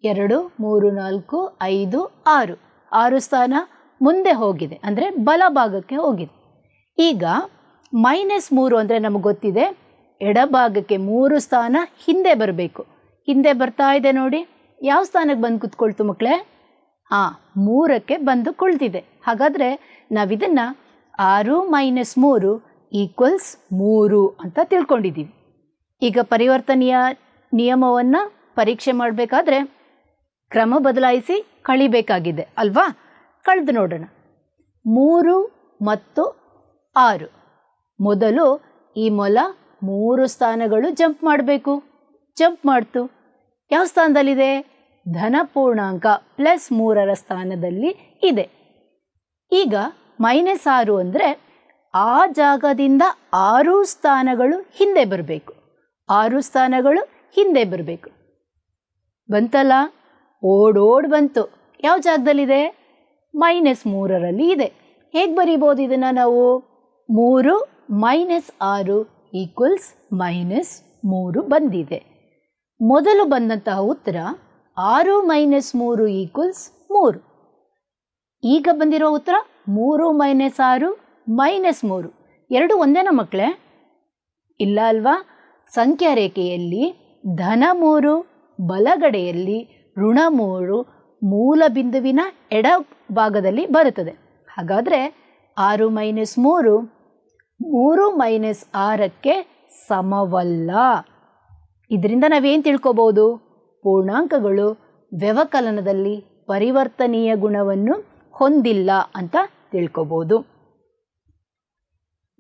2 3 4 5 6 6 ಸ್ಥಾನ ಮುಂದೆ ಹೋಗಿದೆ, ಅಂದರೆ ಬಲಭಾಗಕ್ಕೆ ಹೋಗಿದೆ. ಈಗ -3 ಅಂದರೆ ನಮಗೆ ಗೊತ್ತಿದೆ, ಎಡಭಾಗಕ್ಕೆ 3 ಸ್ಥಾನ ಹಿಂದೆ ಬರಬೇಕು. ಹಿಂದೆ ಬರ್ತಾ ಇದೆ ನೋಡಿ. ಯಾವ ಸ್ಥಾನಕ್ಕೆ ಬಂದು ಕೂತ್ಕೊಳ್ತು ಮಕ್ಕಳೇ? 3ಕ್ಕೆ ಬಂದು ಕುಳಿತಿದೆ. ಹಾಗಾದರೆ ನಾವಿದನ್ನು 6 - 3 ಈಕ್ವಲ್ಸ್ 3 ಅಂತ ತಿಳ್ಕೊಂಡಿದ್ದೀವಿ. ಈಗ ಪರಿವರ್ತನೀಯ ನಿಯಮವನ್ನು ಪರೀಕ್ಷೆ ಮಾಡಬೇಕಾದ್ರೆ ಕ್ರಮ ಬದಲಾಯಿಸಿ ಕಳಿಬೇಕಾಗಿದೆ ಅಲ್ವಾ? ಕಳೆದು ನೋಡೋಣ. 3 ಮತ್ತು 6. ಮೊದಲು ಈ ಮೊಲ 3 ಸ್ಥಾನಗಳು ಜಂಪ್ ಮಾಡಬೇಕು. ಜಂಪ್ ಮಾಡ್ತು. ಯಾವ ಸ್ಥಾನದಲ್ಲಿದೆ? ಧನ ಪೂರ್ಣಾಂಕ +3ರ ಸ್ಥಾನದಲ್ಲಿ ಇದೆ. ಈಗ -6 ಅಂದರೆ ಆ ಜಾಗದಿಂದ 6 ಸ್ಥಾನಗಳು ಹಿಂದೆ ಬರಬೇಕು. 6 ಸ್ಥಾನಗಳು ಹಿಂದೆ ಬರಬೇಕು. ಬಂತಲ್ಲ? ಓಡೋಡ್ ಬಂತು. ಯಾವ ಜಾಗದಲ್ಲಿದೆ? -3ರಲ್ಲಿ ಇದೆ. ಹೇಗೆ ಬರಿಬೋದು ಇದನ್ನು ನಾವು? 3 -6 = -3 ಬಂದಿದೆ. ಮೊದಲು ಬಂದಂತಹ ಉತ್ತರ 6 - 3 = 3. ಈಗ ಬಂದಿರೋ ಉತ್ತರ 3 - 6 -3. ಎರಡು ಒಂದೇನಾ ಮಕ್ಕಳೇ? ಇಲ್ಲ ಅಲ್ವಾ? ಸಂಖ್ಯಾ ರೇಖೆಯಲ್ಲಿ ಧನ 3 ಬಲಗಡೆಯಲ್ಲಿ ಋಣ 3 ಮೂಲ ಬಿಂದುವಿನ ಎಡ ಭಾಗದಲ್ಲಿ ಬರುತ್ತದೆ. ಹಾಗಾದರೆ 6 - 3 3 - 6ಕ್ಕೆ ಸಮವಲ್ಲ. ಇದರಿಂದ ನಾವೇನು ತಿಳ್ಕೊಬೋದು? ಪೂರ್ಣಾಂಕಗಳು ವ್ಯವಕಲನದಲ್ಲಿ ಪರಿವರ್ತನೀಯ ಗುಣವನ್ನು ಹೊಂದಿಲ್ಲ ಅಂತ ತಿಳ್ಕೊಬೋದು.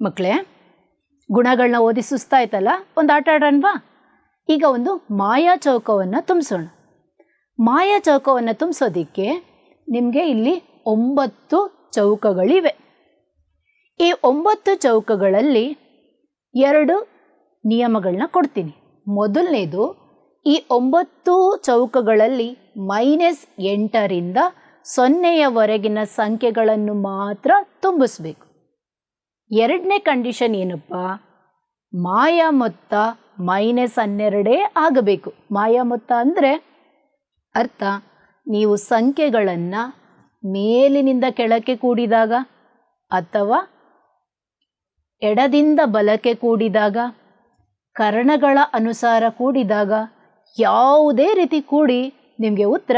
ಮಕ್ಕಳೇ, ಗುಣಗಳನ್ನ ಓದಿ ಸುಸ್ತಾಯ್ತಲ್ಲ, ಒಂದು ಆಟ ಆಡೋಣವಾ? ಈಗ ಒಂದು ಮಾಯಾ ಚೌಕವನ್ನು ತುಂಬಿಸೋಣ. ಮಾಯಾ ಚೌಕವನ್ನು ತುಂಬಿಸೋದಕ್ಕೆ ನಿಮಗೆ ಇಲ್ಲಿ 9 ಚೌಕಗಳಿವೆ. ಈ 9 ಚೌಕಗಳಲ್ಲಿ 2 ನಿಯಮಗಳನ್ನ ಕೊಡ್ತೀನಿ. ಮೊದಲನೇದು, ಈ 9 ಚೌಕಗಳಲ್ಲಿ -8ರಿಂದ 0ಯವರೆಗಿನ ಸಂಖ್ಯೆಗಳನ್ನು ಮಾತ್ರ ತುಂಬಿಸ್ಬೇಕು. ಎರಡನೇ ಕಂಡೀಷನ್ ಏನಪ್ಪ? ಮಾಯಾ ಮೊತ್ತ -12 ಆಗಬೇಕು. ಮಾಯಾ ಮೊತ್ತ ಅಂದರೆ ಅರ್ಥ, ನೀವು ಸಂಖ್ಯೆಗಳನ್ನು ಮೇಲಿನಿಂದ ಕೆಳಕ್ಕೆ ಕೂಡಿದಾಗ ಅಥವಾ ಎಡದಿಂದ ಬಲಕ್ಕೆ ಕೂಡಿದಾಗ, ಕರ್ಣಗಳ ಅನುಸಾರ ಕೂಡಿದಾಗ, ಯಾವುದೇ ರೀತಿ ಕೂಡಿ ನಿಮಗೆ ಉತ್ತರ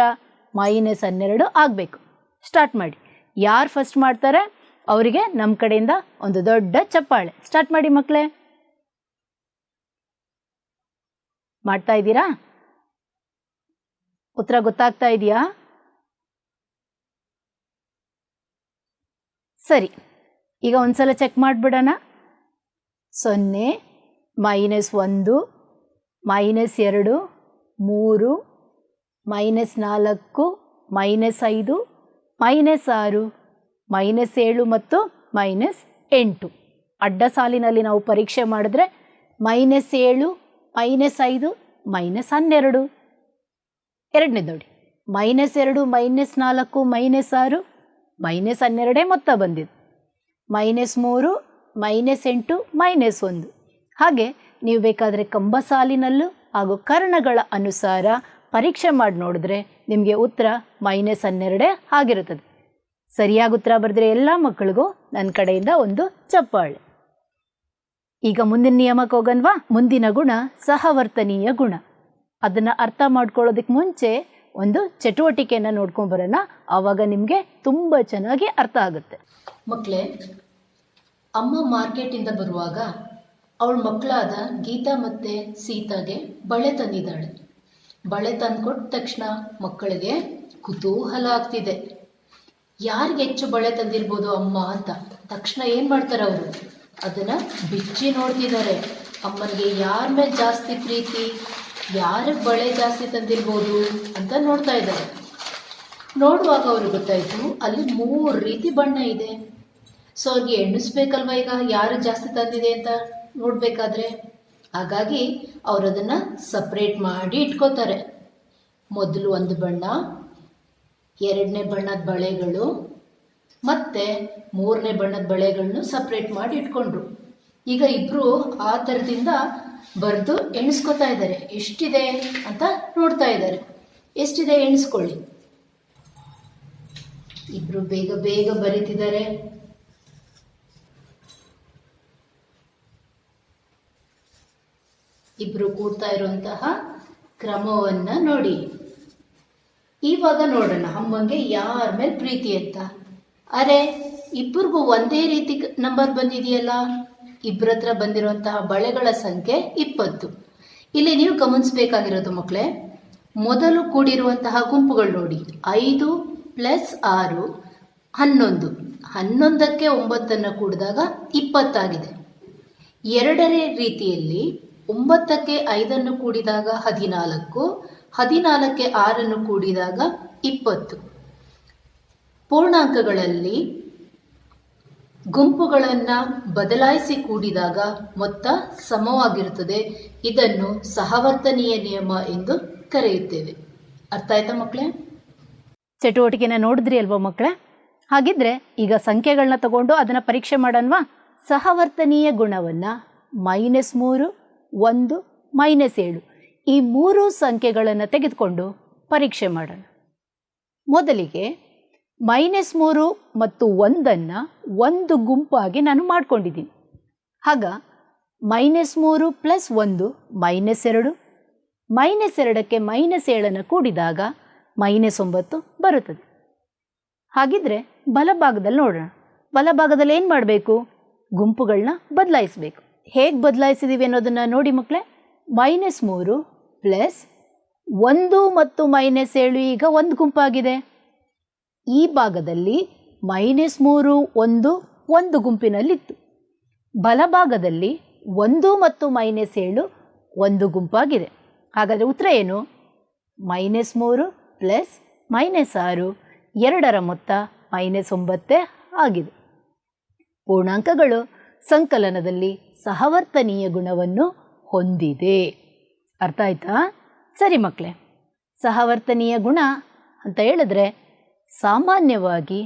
-12 ಆಗಬೇಕು. ಸ್ಟಾರ್ಟ್ ಮಾಡಿ. ಯಾರು ಫಸ್ಟ್ ಮಾಡ್ತಾರೆ ಅವರಿಗೆ ನಮ್ಮ ಕಡೆಯಿಂದ ಒಂದು ದೊಡ್ಡ ಚಪ್ಪಾಳೆ. ಸ್ಟಾರ್ಟ್ ಮಾಡಿ ಮಕ್ಕಳೇ. ಮಾಡ್ತಾ ಇದ್ದೀರಾ? ಉತ್ತರ ಗೊತ್ತಾಗ್ತಾ ಇದೆಯಾ? ಸರಿ, ಈಗ ಒಂದ್ಸಲ ಚೆಕ್ ಮಾಡಿಬಿಡೋಣ. 0 -1 -2 -3 -4 -5 -6 -7 ಮತ್ತು -8. ಅಡ್ಡ ಸಾಲಿನಲ್ಲಿ ನಾವು ಪರೀಕ್ಷೆ ಮಾಡಿದ್ರೆ -7 -5 -12. ಎರಡನೇ ನೋಡಿ, -2 -4 -6 -12 ಮೊತ್ತ ಬಂದಿದೆ. -3 -8 -1. ಹಾಗೆ ನೀವು ಬೇಕಾದರೆ ಕಂಬ ಸಾಲಿನಲ್ಲೂ ಹಾಗೂ ಕರ್ಣಗಳ ಅನುಸಾರ ಪರೀಕ್ಷೆ ಮಾಡಿ ನೋಡಿದ್ರೆ ನಿಮಗೆ ಉತ್ತರ -12 ಆಗಿರುತ್ತದೆ. ಸರಿಯಾಗಿ ಉತ್ತರ ಬರೆದ್ರೆ ಎಲ್ಲ ಮಕ್ಕಳಿಗೂ ನನ್ನ ಕಡೆಯಿಂದ ಒಂದು ಚಪ್ಪಾಳೆ. ಈಗ ಮುಂದಿನ ನಿಯಮಕ್ಕೆ ಹೋಗನ್ವಾ? ಮುಂದಿನ ಗುಣ ಸಹವರ್ತನೀಯ ಗುಣ. ಅದನ್ನು ಅರ್ಥ ಮಾಡ್ಕೊಳ್ಳೋದಕ್ಕೆ ಮುಂಚೆ ಒಂದು ಚಟುವಟಿಕೆಯನ್ನು ನೋಡ್ಕೊಂಬರೋಣ. ಆವಾಗ ನಿಮಗೆ ತುಂಬ ಚೆನ್ನಾಗಿ ಅರ್ಥ ಆಗುತ್ತೆ. ಮಕ್ಕಳೇ, ಅಮ್ಮ ಮಾರ್ಕೆಟಿಂದ ಬರುವಾಗ ಅವಳ ಮಕ್ಕಳಾದ ಗೀತಾ ಮತ್ತು ಸೀತಾಗೆ ಬಳೆ ತಂದಿದ್ದಾಳೆ. ಬಳೆ ತಂದುಕೊಟ್ಟ ತಕ್ಷಣ ಮಕ್ಕಳಿಗೆ ಕುತೂಹಲ ಆಗ್ತಿದೆ. ಯಾರಿಗೆ ಹೆಚ್ಚು ಬಳೆ ತಂದಿರ್ಬೋದು ಅಮ್ಮ ಅಂತ. ತಕ್ಷಣ ಏನು ಮಾಡ್ತಾರೆ ಅವರು? ಅದನ್ನು ಬಿಚ್ಚಿ ನೋಡ್ತಿದ್ದಾರೆ. ಅಮ್ಮನಿಗೆ ಯಾರ ಮೇಲೆ ಜಾಸ್ತಿ ಪ್ರೀತಿ, ಯಾರಿಗೆ ಬಳೆ ಜಾಸ್ತಿ ತಂದಿರ್ಬೋದು ಅಂತ ನೋಡ್ತಾ ಇದ್ದಾರೆ. ನೋಡುವಾಗ ಅವ್ರಿಗೆ ಗೊತ್ತಾಯಿತು ಅಲ್ಲಿ 3 ರೀತಿ ಬಣ್ಣ ಇದೆ. ಸೊ ಅವ್ರಿಗೆ ಎಣಿಸ್ಬೇಕಲ್ವ ಈಗ ಯಾರು ಜಾಸ್ತಿ ತಂದಿದೆ ಅಂತ ನೋಡಬೇಕಾದ್ರೆ. ಹಾಗಾಗಿ ಅವರು ಅದನ್ನು ಸಪ್ರೇಟ್ ಮಾಡಿ ಇಟ್ಕೋತಾರೆ. ಮೊದಲು ಒಂದು ಬಣ್ಣ, ಎರಡನೇ ಬಣ್ಣದ ಬಳೆಗಳು ಮತ್ತು ಮೂರನೇ ಬಣ್ಣದ ಬಳೆಗಳನ್ನು ಸಪ್ರೇಟ್ ಮಾಡಿ ಇಟ್ಕೊಂಡ್ರು. ಈಗ ಇಬ್ಬರು ಆ ಥರದಿಂದ ಬರೆದು ಎಣಿಸ್ಕೋತಾ ಇದ್ದಾರೆ. ಎಷ್ಟಿದೆ ಅಂತ ನೋಡ್ತಾ ಇದ್ದಾರೆ. ಎಷ್ಟಿದೆ ಎಣಿಸ್ಕೊಳ್ಳಿ. ಇಬ್ಬರು ಬೇಗ ಬೇಗ ಬರೀತಿದ್ದಾರೆ. ಇಬ್ಬರು ಕೂಡ್ತಾ ಇರುವಂತಹ ಕ್ರಮವನ್ನು ನೋಡಿ. ಇವಾಗ ನೋಡೋಣ ಅಮ್ಮಂಗೆ ಯಾರ ಮೇಲೆ ಪ್ರೀತಿ ಅಂತ. ಅರೆ, ಇಬ್ಬರಿಗೂ ಒಂದೇ ರೀತಿ ನಂಬರ್ ಬಂದಿದೆಯಲ್ಲ. ಇಬ್ಬರ ಹತ್ರ ಬಂದಿರುವಂತಹ ಬಳೆಗಳ ಸಂಖ್ಯೆ 20. ಇಲ್ಲಿ ನೀವು ಗಮನಿಸಬೇಕಾಗಿರೋದು ಮಕ್ಕಳೇ, ಮೊದಲು ಕೂಡಿರುವಂತಹ ಗುಂಪುಗಳು ನೋಡಿ. 5 + 6 11. 11ಕ್ಕೆ 9 ಕೂಡಿದಾಗ 20 ಆಗಿದೆ. ಎರಡನೇ ರೀತಿಯಲ್ಲಿ 9ಕ್ಕೆ 5 ಕೂಡಿದಾಗ 14, 14ಕ್ಕೆ 6 ಕೂಡಿದಾಗ 20. ಪೂರ್ಣಾಂಕಗಳಲ್ಲಿ ಗುಂಪುಗಳನ್ನು ಬದಲಾಯಿಸಿ ಕೂಡಿದಾಗ ಮೊತ್ತ ಸಮವಾಗಿರುತ್ತದೆ. ಇದನ್ನು ಸಹವರ್ತನೀಯ ನಿಯಮ ಎಂದು ಕರೆಯುತ್ತೇವೆ. ಅರ್ಥ ಆಯ್ತಾ ಮಕ್ಕಳೇ? ಚಟುವಟಿಕೆನ ನೋಡಿದ್ರಿ ಅಲ್ವಾ ಮಕ್ಕಳೇ? ಹಾಗಿದ್ರೆ ಈಗ ಸಂಖ್ಯೆಗಳನ್ನ ತಗೊಂಡು ಅದನ್ನು ಪರೀಕ್ಷೆ ಮಾಡೋಣವಾ? ಸಹವರ್ತನೀಯ ಗುಣವನ್ನು -3, 1, -7 ಈ 3 ಸಂಖ್ಯೆಗಳನ್ನು ತೆಗೆದುಕೊಂಡು ಪರೀಕ್ಷೆ ಮಾಡೋಣ. ಮೊದಲಿಗೆ -3 ಮತ್ತು 1 ಒಂದು ಗುಂಪಾಗಿ ನಾನು ಮಾಡ್ಕೊಂಡಿದ್ದೀನಿ. ಆಗ -3 + 1 -2, -2ಕ್ಕೆ -7 ಕೂಡಿದಾಗ -9 ಬರುತ್ತದೆ. ಹಾಗಿದ್ರೆ ಬಲಭಾಗದಲ್ಲಿ ನೋಡೋಣ. ಬಲಭಾಗದಲ್ಲಿ ಏನು ಮಾಡಬೇಕು? ಗುಂಪುಗಳನ್ನ ಬದಲಾಯಿಸಬೇಕು. ಹೇಗೆ ಬದಲಾಯಿಸಿದ್ದೀವಿ ಅನ್ನೋದನ್ನು ನೋಡಿ ಮಕ್ಕಳೇ. -3 + 1 ಮತ್ತು -7 ಈಗ ಒಂದು ಗುಂಪಾಗಿದೆ. ಈ ಭಾಗದಲ್ಲಿ -3, 1 ಒಂದು ಗುಂಪಿನಲ್ಲಿತ್ತು. ಬಲಭಾಗದಲ್ಲಿ 1 ಮತ್ತು -7 ಒಂದು ಗುಂಪಾಗಿದೆ. ಹಾಗಾದರೆ ಉತ್ತರ ಏನು? -3 + -6 ಎರಡರ ಮೊತ್ತ -9 ಆಗಿದೆ. ಪೂರ್ಣಾಂಕಗಳು ಸಂಕಲನದಲ್ಲಿ ಸಹವರ್ತನೀಯ ಗುಣವನ್ನು ಹೊಂದಿದೆ. ಅರ್ಥ ಆಯ್ತಾ? ಸರಿ ಮಕ್ಕಳೇ, ಸಹವರ್ತನೀಯ ಗುಣ ಅಂತ ಹೇಳಿದ್ರೆ ಸಾಮಾನ್ಯವಾಗಿ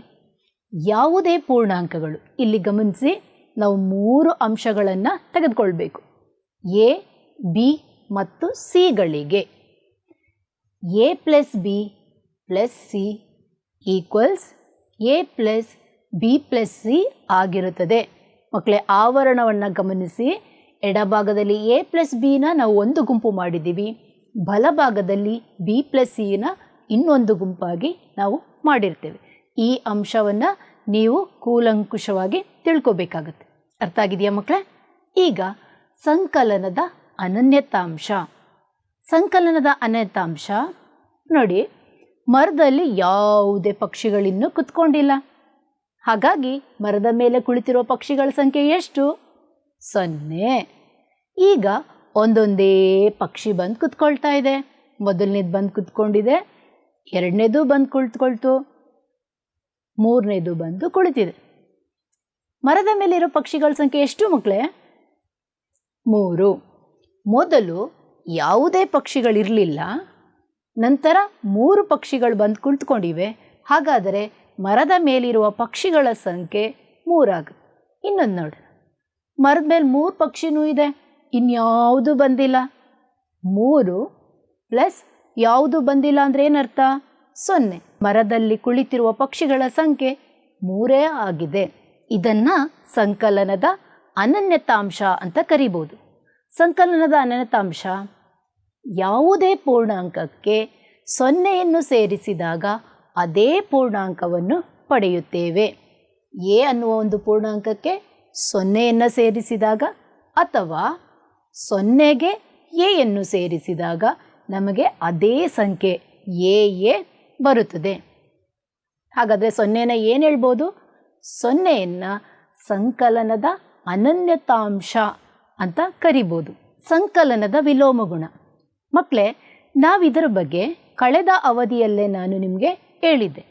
ಯಾವುದೇ ಪೂರ್ಣಾಂಕಗಳು, ಇಲ್ಲಿ ಗಮನಿಸಿ, ನಾವು 3 ಅಂಶಗಳನ್ನು ತೆಗೆದುಕೊಳ್ಬೇಕು. ಎ, ಬಿ ಮತ್ತು ಸಿಗಳಿಗೆ a + b + c = a + b + c ಆಗಿರುತ್ತದೆ. ಮಕ್ಕಳೇ, ಆವರಣವನ್ನು ಗಮನಿಸಿ. ಎಡಭಾಗದಲ್ಲಿ a + b ನಾವು ಒಂದು ಗುಂಪು ಮಾಡಿದ್ದೀವಿ. ಬಲಭಾಗದಲ್ಲಿ b + c ಇನ್ನೊಂದು ಗುಂಪಾಗಿ ನಾವು ಮಾಡಿರ್ತೇವೆ. ಈ ಅಂಶವನ್ನು ನೀವು ಕೂಲಂಕುಷವಾಗಿ ತಿಳ್ಕೊಬೇಕಾಗತ್ತೆ. ಅರ್ಥ ಆಗಿದೆಯಾ ಮಕ್ಕಳೇ? ಈಗ ಸಂಕಲನದ ಅನನ್ಯತಾಂಶ. ಸಂಕಲನದ ಅನನ್ಯತಾಂಶ ನೋಡಿ, ಮರದಲ್ಲಿ ಯಾವುದೇ ಪಕ್ಷಿಗಳಿನ್ನೂ ಕುತ್ಕೊಂಡಿಲ್ಲ. ಹಾಗಾಗಿ ಮರದ ಮೇಲೆ ಕುಳಿತಿರೋ ಪಕ್ಷಿಗಳ ಸಂಖ್ಯೆ ಎಷ್ಟು? 0. ಈಗ ಒಂದೊಂದೇ ಪಕ್ಷಿ ಬಂದು ಕುತ್ಕೊಳ್ತಾ ಇದೆ. ಮೊದಲನೇದು ಬಂದು ಕುತ್ಕೊಂಡಿದೆ, ಎರಡನೇದು ಬಂದು ಕುಳಿತುಕೊಳ್ತು, ಮೂರನೇದು ಬಂದು ಕುಳಿತಿದೆ. ಮರದ ಮೇಲಿರೋ ಪಕ್ಷಿಗಳ ಸಂಖ್ಯೆ ಎಷ್ಟು ಮಕ್ಕಳೇ? 3. ಮೊದಲು ಯಾವುದೇ ಪಕ್ಷಿಗಳಿರಲಿಲ್ಲ, ನಂತರ 3 ಪಕ್ಷಿಗಳು ಬಂದು ಕುಳಿತುಕೊಂಡಿವೆ. ಹಾಗಾದರೆ ಮರದ ಮೇಲಿರುವ ಪಕ್ಷಿಗಳ ಸಂಖ್ಯೆ 3 ಆಗುತ್ತೆ. ಇನ್ನೊಂದು ನೋಡೋಣ. ಮರದ ಮೇಲೆ 3 ಪಕ್ಷಿನೂ ಇದೆ, ಇನ್ಯಾವುದು ಬಂದಿಲ್ಲ. 3 + ಯಾವುದು ಬಂದಿಲ್ಲ ಅಂದರೆ ಏನರ್ಥ? 0. ಮರದಲ್ಲಿ ಕುಳಿತಿರುವ ಪಕ್ಷಿಗಳ ಸಂಖ್ಯೆ 3 ಆಗಿದೆ. ಇದನ್ನು ಸಂಕಲನದ ಅನನ್ಯತಾಂಶ ಅಂತ ಕರಿಬೋದು. ಸಂಕಲನದ ಅನನ್ಯತಾಂಶ ಯಾವುದೇ ಪೂರ್ಣಾಂಕಕ್ಕೆ 0ಯನ್ನು ಸೇರಿಸಿದಾಗ ಅದೇ ಪೂರ್ಣಾಂಕವನ್ನು ಪಡೆಯುತ್ತೇವೆ. ಎ ಅನ್ನುವ ಒಂದು ಪೂರ್ಣಾಂಕಕ್ಕೆ 0ಯನ್ನು ಸೇರಿಸಿದಾಗ ಅಥವಾ 0ಗೆ ಎಯನ್ನು ಸೇರಿಸಿದಾಗ ನಮಗೆ ಅದೇ ಸಂಖ್ಯೆ ಎ ಬರುತ್ತದೆ. ಹಾಗಾದರೆ 0ನ ಏನು ಹೇಳ್ಬೋದು? 0ಯನ್ನು ಸಂಕಲನದ ಅನನ್ಯತಾಂಶ ಅಂತ ಕರಿಬೋದು. ಸಂಕಲನದ ವಿಲೋಮಗುಣ. ಮಕ್ಕಳೇ, ನಾವಿದರ ಬಗ್ಗೆ ಕಳೆದ ಅವಧಿಯಲ್ಲೇ ನಾನು ನಿಮಗೆ ಹೇಳಿದ್ದೆ.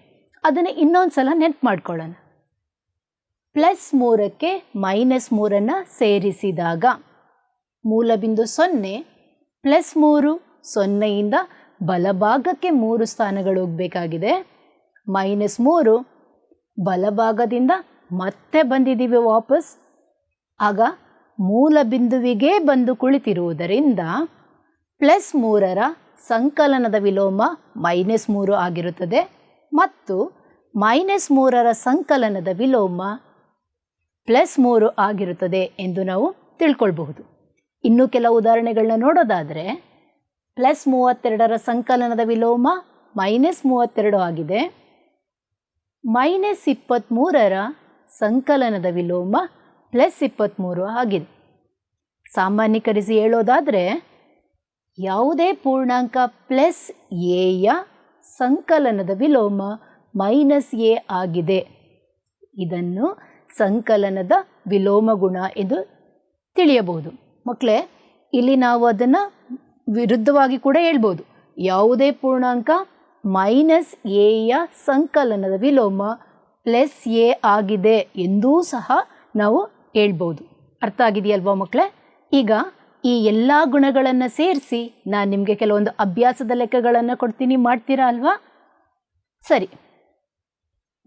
ಅದನ್ನು ಇನ್ನೊಂದು ಸಲ ನೆನಪು ಮಾಡ್ಕೊಳ್ಳೋಣ. +3ಕ್ಕೆ -3 ಸೇರಿಸಿದಾಗ ಮೂಲಬಿಂದು 0 +3, 0ಯಿಂದ ಬಲಭಾಗಕ್ಕೆ 3 ಸ್ಥಾನಗಳು ಹೋಗಬೇಕಾಗಿದೆ. -3 ಬಲಭಾಗದಿಂದ ಮತ್ತೆ ಬಂದಿದ್ದೀವಿ ವಾಪಸ್. ಆಗ ಮೂಲ ಬಿಂದುವಿಗೆ ಬಂದು ಕುಳಿತಿರುವುದರಿಂದ +3ರ ಸಂಕಲನದ ವಿಲೋಮ -3 ಆಗಿರುತ್ತದೆ ಮತ್ತು -3ರ ಸಂಕಲನದ ವಿಲೋಮ +3 ಆಗಿರುತ್ತದೆ ಎಂದು ನಾವು ತಿಳ್ಕೊಳ್ಬಹುದು. ಇನ್ನೂ ಕೆಲವು ಉದಾಹರಣೆಗಳನ್ನ ನೋಡೋದಾದರೆ +32ರ ಸಂಕಲನದ ವಿಲೋಮ -32 ಆಗಿದೆ. -23ರ ಸಂಕಲನದ ವಿಲೋಮ +23 ಆಗಿದೆ. ಸಾಮಾನ್ಯೀಕರಿಸಿ ಹೇಳೋದಾದರೆ ಯಾವುದೇ ಪೂರ್ಣಾಂಕ +aಯ ಸಂಕಲನದ ವಿಲೋಮ -a ಆಗಿದೆ. ಇದನ್ನು ಸಂಕಲನದ ವಿಲೋಮ ಗುಣ ಎಂದು ತಿಳಿಯಬಹುದು. ಮಕ್ಕಳೇ, ಇಲ್ಲಿ ನಾವು ಅದನ್ನು ವಿರುದ್ಧವಾಗಿ ಕೂಡ ಹೇಳ್ಬೋದು. ಯಾವುದೇ ಪೂರ್ಣಾಂಕ ಮೈನಸ್ ಎಯ ಸಂಕಲನದ ವಿಲೋಮ ಪ್ಲಸ್ ಎ ಆಗಿದೆ ಎಂದೂ ಸಹ ನಾವು ಹೇಳ್ಬೋದು. ಅರ್ಥ ಆಗಿದೆಯಲ್ವಾ ಮಕ್ಕಳೇ? ಈಗ ಈ ಎಲ್ಲ ಗುಣಗಳನ್ನು ಸೇರಿಸಿ ನಾನು ನಿಮಗೆ ಕೆಲವೊಂದು ಅಭ್ಯಾಸದ ಲೆಕ್ಕಗಳನ್ನು ಕೊಡ್ತೀನಿ, ಮಾಡ್ತೀರಾ ಅಲ್ವಾ? ಸರಿ,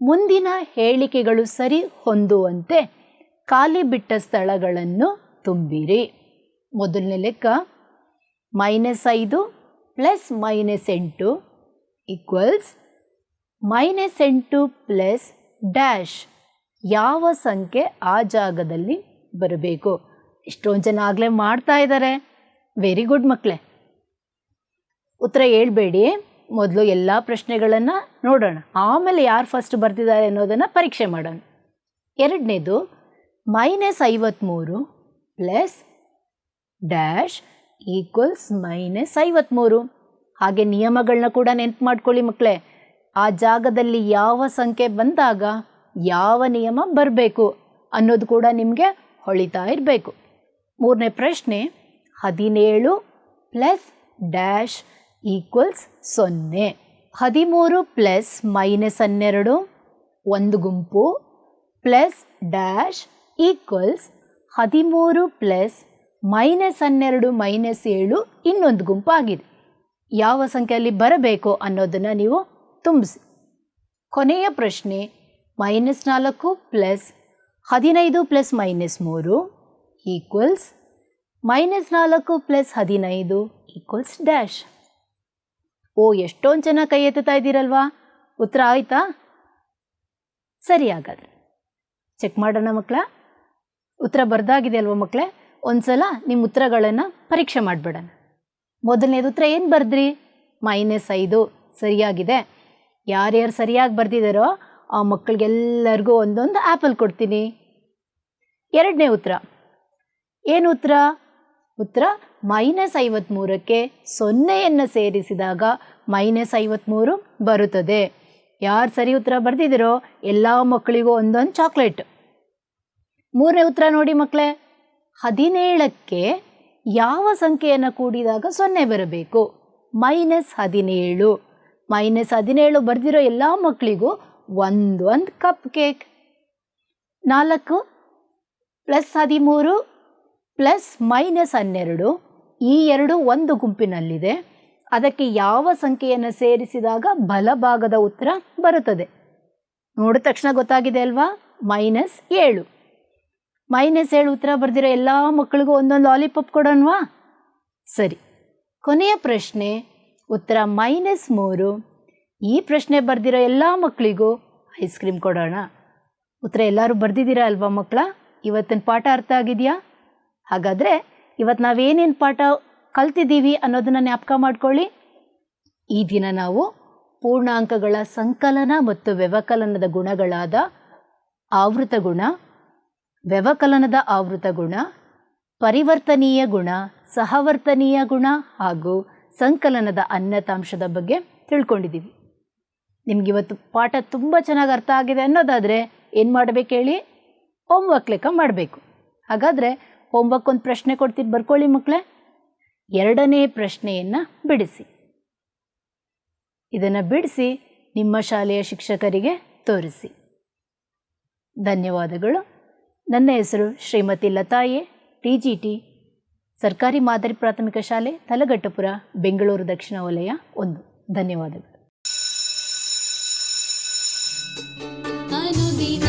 ಮುಂದಿನ ಹೇಳಿಕೆಗಳು ಸರಿ ಹೊಂದುವಂತೆ ಖಾಲಿ ಬಿಟ್ಟ ಸ್ಥಳಗಳನ್ನು ತುಂಬಿರಿ. ಮೊದಲನೇ ಲೆಕ್ಕ, -5 + -8 ಈಕ್ವಲ್ಸ್ -8 ಪ್ಲಸ್ ಡ್ಯಾಶ್. ಯಾವ ಸಂಖ್ಯೆ ಆ ಜಾಗದಲ್ಲಿ ಬರಬೇಕು? ಎಷ್ಟೊಂದು ಜನ ಆಗಲೇ ಮಾಡ್ತಾ ಇದ್ದಾರೆ. ವೆರಿ ಗುಡ್ ಮಕ್ಕಳೇ. ಉತ್ತರ ಹೇಳ್ಬೇಡಿ, ಮೊದಲು ಎಲ್ಲ ಪ್ರಶ್ನೆಗಳನ್ನು ನೋಡೋಣ, ಆಮೇಲೆ ಯಾರು ಫಸ್ಟ್ ಬರ್ತಿದ್ದಾರೆ ಅನ್ನೋದನ್ನು ಪರೀಕ್ಷೆ ಮಾಡೋಣ. ಎರಡನೇದು -53 ಪ್ಲಸ್ ಡ್ಯಾಶ್ ಈಕ್ವಲ್ಸ್ -53. ಹಾಗೆ ನಿಯಮಗಳನ್ನ ಕೂಡ ನೆನಪು ಮಾಡ್ಕೊಳ್ಳಿ ಮಕ್ಕಳೇ. ಆ ಜಾಗದಲ್ಲಿ ಯಾವ ಸಂಖ್ಯೆ ಬಂದಾಗ ಯಾವ ನಿಯಮ ಬರಬೇಕು ಅನ್ನೋದು ಕೂಡ ನಿಮಗೆ ಹೊಳಿತಾ ಇರಬೇಕು. ಮೂರನೇ ಪ್ರಶ್ನೆ, 17 ಪ್ಲಸ್ ಡ್ಯಾಶ್ ಈಕ್ವಲ್ಸ್ 0. 13 ಪ್ಲಸ್ -12 ಒಂದು ಗುಂಪು ಪ್ಲಸ್ ಡ್ಯಾಶ್ ಈಕ್ವಲ್ಸ್ 13 ಪ್ಲಸ್ -12 -7 ಇನ್ನೊಂದು ಗುಂಪು ಆಗಿದೆ. ಯಾವ ಸಂಖ್ಯೆಯಲ್ಲಿ ಬರಬೇಕು ಅನ್ನೋದನ್ನು ನೀವು ತುಂಬಿಸಿ. ಕೊನೆಯ ಪ್ರಶ್ನೆ, -4 plus 15 plus -3 equals -4 plus 15 equals dash. ಓ, ಎಷ್ಟೊಂದು ಜನ ಕೈ ಎತ್ತುತ್ತಾ ಇದ್ದೀರಲ್ವಾ? ಉತ್ತರ ಆಯಿತಾ? ಸರಿ, ಹಾಗಾದರೆ ಚೆಕ್ ಮಾಡೋಣ ಮಕ್ಕಳ. ಉತ್ತರ ಬರ್ದಾಗಿದೆ ಅಲ್ವಾ ಮಕ್ಕಳೇ? ಒಂದು ಸಲ ನಿಮ್ಮ ಉತ್ತರಗಳನ್ನು ಪರೀಕ್ಷೆ ಮಾಡಿಬಿಡೋಣ. ಮೊದಲನೇದು ಉತ್ತರ ಏನು ಬರೆದ್ರಿ? -5 ಸರಿಯಾಗಿದೆ. ಯಾರ್ಯಾರು ಸರಿಯಾಗಿ ಬರ್ದಿದ್ದಾರೋ ಆ ಮಕ್ಕಳಿಗೆಲ್ಲರಿಗೂ ಒಂದೊಂದು ಆ್ಯಪಲ್ ಕೊಡ್ತೀನಿ. ಎರಡನೇ ಉತ್ತರ ಏನು? ಉತ್ತರ -53ಕ್ಕೆ 0ಯನ್ನು ಸೇರಿಸಿದಾಗ -53 ಬರುತ್ತದೆ. ಯಾರು ಸರಿ ಉತ್ತರ ಬರ್ದಿದ್ದೀರೋ ಎಲ್ಲ ಮಕ್ಕಳಿಗೂ ಒಂದೊಂದು ಚಾಕ್ಲೇಟ್. ಮೂರನೇ ಉತ್ತರ ನೋಡಿ ಮಕ್ಕಳೇ, 17ಕ್ಕೆ ಯಾವ ಸಂಖ್ಯೆಯನ್ನು ಕೂಡಿದಾಗ 0 ಬರಬೇಕು? -17. -17 ಬರ್ದಿರೋ ಎಲ್ಲ ಮಕ್ಕಳಿಗೂ ಒಂದೊಂದು ಕಪ್ ಕೇಕ್. 4 ಪ್ಲಸ್ 13 ಪ್ಲಸ್ -12 ಈ ಎರಡು ಒಂದು ಗುಂಪಿನಲ್ಲಿದೆ. ಅದಕ್ಕೆ ಯಾವ ಸಂಖ್ಯೆಯನ್ನು ಸೇರಿಸಿದಾಗ ಬಲಭಾಗದ ಉತ್ತರ ಬರುತ್ತದೆ? ನೋಡಿದ ತಕ್ಷಣ ಗೊತ್ತಾಗಿದೆ ಅಲ್ವಾ? -7. -7 ಉತ್ತರ ಬರ್ದಿರೋ ಎಲ್ಲ ಮಕ್ಕಳಿಗೂ ಒಂದೊಂದು ಲಾಲಿಪಾಪ್ ಕೊಡೋಣವಾ? ಸರಿ. ಕೊನೆಯ ಪ್ರಶ್ನೆ, ಉತ್ತರ -3. ಈ ಪ್ರಶ್ನೆ ಬರ್ದಿರೋ ಎಲ್ಲ ಮಕ್ಕಳಿಗೂ ಐಸ್ ಕ್ರೀಮ್ ಕೊಡೋಣ. ಉತ್ತರ ಎಲ್ಲರೂ ಬರ್ದಿದ್ದೀರಾ ಅಲ್ವಾ ಮಕ್ಕಳ? ಇವತ್ತಿನ ಪಾಠ ಅರ್ಥ ಆಗಿದೆಯಾ? ಹಾಗಾದರೆ ಇವತ್ತು ನಾವೇನೇನು ಪಾಠ ಕಲ್ತಿದ್ದೀವಿ ಅನ್ನೋದನ್ನು ಜ್ಞಾಪಕ ಮಾಡ್ಕೊಳ್ಳಿ. ಈ ದಿನ ನಾವು ಪೂರ್ಣಾಂಕಗಳ ಸಂಕಲನ ಮತ್ತು ವ್ಯವಕಲನದ ಗುಣಗಳಾದ ಆವೃತ ಗುಣ, ವ್ಯವಕಲನದ ಆವೃತ ಗುಣ, ಪರಿವರ್ತನೀಯ ಗುಣ, ಸಹವರ್ತನೀಯ ಗುಣ ಹಾಗೂ ಸಂಕಲನದ ಅನ್ಯತಾಂಶದ ಬಗ್ಗೆ ತಿಳ್ಕೊಂಡಿದ್ದೀವಿ. ನಿಮಗಿವತ್ತು ಪಾಠ ತುಂಬ ಚೆನ್ನಾಗಿ ಅರ್ಥ ಆಗಿದೆ ಅನ್ನೋದಾದರೆ ಏನು ಮಾಡಬೇಕು ಹೇಳಿ? ಹೋಮ್ವರ್ಕ್ ಲೆಕ್ಕ ಮಾಡಬೇಕು. ಹಾಗಾದರೆ ಹೋಮ್ವರ್ಕ್ ಒಂದು ಪ್ರಶ್ನೆ ಕೊಡ್ತೀನಿ, ಬರ್ಕೊಳ್ಳಿ ಮಕ್ಕಳೇ. ಎರಡನೇ ಪ್ರಶ್ನೆಯನ್ನು ಬಿಡಿಸಿ. ಇದನ್ನು ಬಿಡಿಸಿ ನಿಮ್ಮ ಶಾಲೆಯ ಶಿಕ್ಷಕರಿಗೆ ತೋರಿಸಿ. ಧನ್ಯವಾದಗಳು. ನನ್ನ ಹೆಸರು ಶ್ರೀಮತಿ ಲತಾಯೆ, TGT, ಸರ್ಕಾರಿ ಮಾದರಿ ಪ್ರಾಥಮಿಕ ಶಾಲೆ, ತಲಗಟ್ಟಪುರ, ಬೆಂಗಳೂರು ದಕ್ಷಿಣ ವಲಯ 1. ಧನ್ಯವಾದಗಳು. ಅನುದಿನ